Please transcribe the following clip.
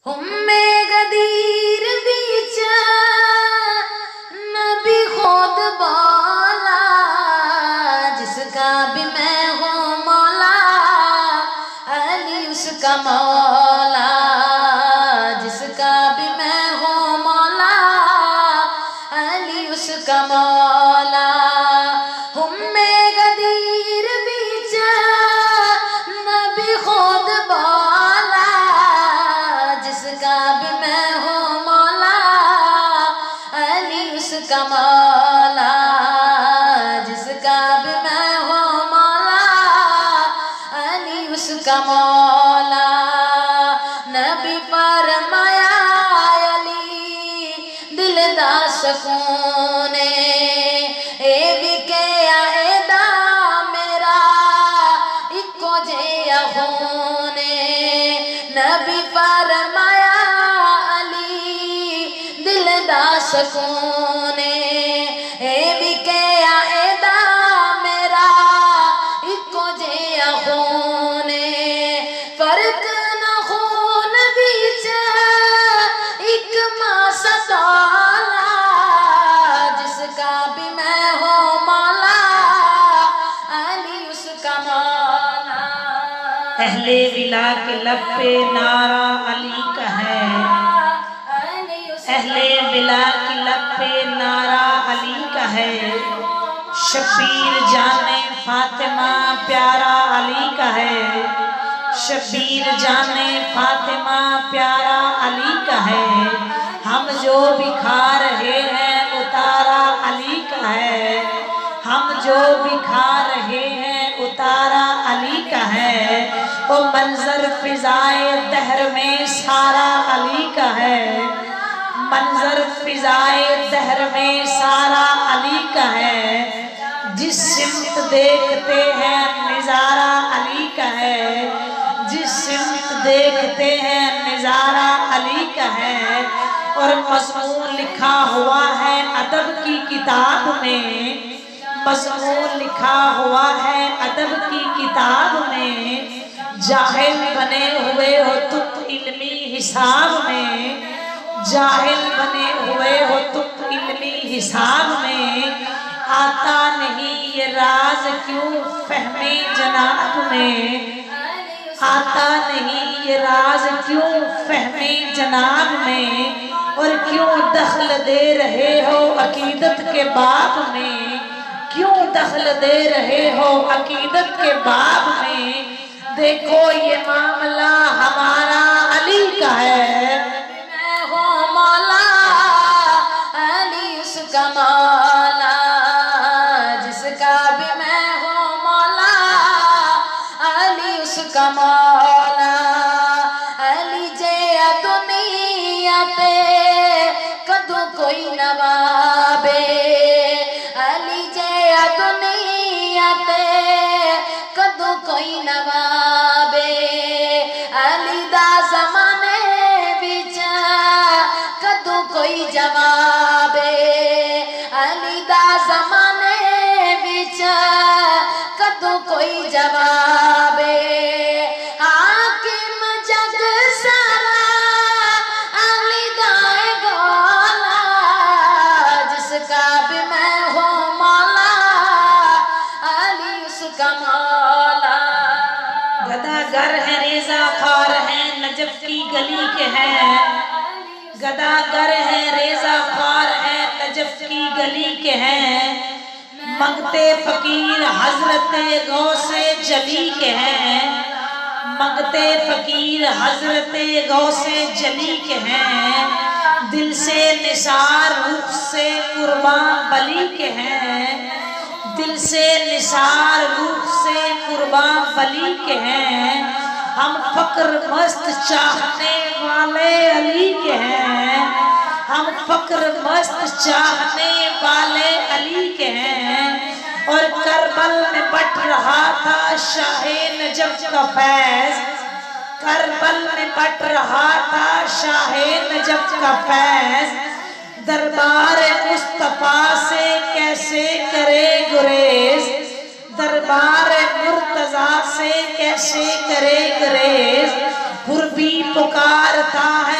ہمیں غدیر بیچ نبی خود بولا، جس کا بھی میں ہوں مولا، علی اس کا مولا، جس کا بھی میں ہوں مولا، علی اس کا مولا۔ ہمیں غدیر بیچ نبی خود بولا، جس کا بھی میں ہوں مولا، علی اس کا مولا، جس کا بھی میں ہوں مولا، علی اس کا مولا۔ نبی فرمایا علی دل دا سکون اے بھی کیا ایدا میرا اکو جیا خون۔ نبی فرمایا علی دل دا سکون اے بھی کیا ایدا میرا اکو جیا خون۔ فرق نہ خون بیچ ایک ماسا تولا، جس کا بھی میں ہوں مولا، علی اس کا مولا۔ اہل ولا کے لب پہ نعرہ علی کا ہے، اہل ولا کے لب پہ نعرہ علی کا ہے۔ شبیر جان فاطمہ پیارا علی کا ہے، شبیر جان فاطمہ پیارا علی کا ہے۔ ہم جو بھی کھا رہے ہیں اتارا علی کا ہے، ہم جو بھی کھا رہے ہیں اتارا علی کا ہے۔ وہ منظر فضائے دہر میں سارا علی کا ہے، منظر فضائے دہر میں سارا علی کا ہے۔ جس سمت دیکھتے ہیں نظارہ علی کا ہے، جس سمت دیکھتے ہیں نظارہ علی کا ہے۔ اور مضمون لکھا ہوا ہے ادب کی کتاب میں، مضمون لکھا ہوا ہے ادب کی کتاب میں۔ جاہل بنے ہوئے ہو تم علمی حساب میں، جاہل بنے ہوئے ہو تم علمی حساب میں۔ آتا نہیں یہ راز کیوں فہم جناب میں، آتا نہیں یہ راز کیوں فہم جناب میں۔ اور کیوں دخل دے رہے ہو عقیدت کے باب میں، کیوں دخل دے رہے ہو عقیدت کے باب میں۔ دیکھو یہ معاملہ ہمارا علی کا ہے، میں ہوں مولا، علی اس کا مولا، جس کا بھی میں ہوں مولا، علی اس کا مولا۔ علی جے دنیا تے کدو کوئی نوابے، علی جے دنیا تے کدو کوئی نوابے، علی دا زمانے بچ کدو کوئی جوابے، علی دا زمانے بچ کدو کوئی جوابے۔ حاکم جگ سارا علی دا گولا، جس کا بھی میں ہوں مولا، علی اس کا مولا۔ گدا گر ہے ریزہ خوار ہے نجف کی گلی کے ہیں، گدا گر ہے ریزہ خوار ہے نجف کی گلی کے ہیں۔ منگتے فقیر حضرت غوث جلی کے ہیں، منگتے فقیر حضرت غوث جلی کے ہیں۔ دل سے نثار روح سے قربان بلی کے ہیں، دل سے نثار روح سے قربان بلی کے ہیں۔ ہم فقر مست چاہنے والے علی کے ہیں، ہم فقر مست چاہنے والے علی کے ہیں۔ اور کربل میں بٹ رہا تھا شاہ نجف کا فیض، کربل میں بٹ رہا تھا شاہ نجف کا فیض۔ دربار مصطفیٰ سے کیسے کرے گریز، دربار مرتضیٰ سے کیسے کرے گریز۔ پھر بھی پکارتا ہے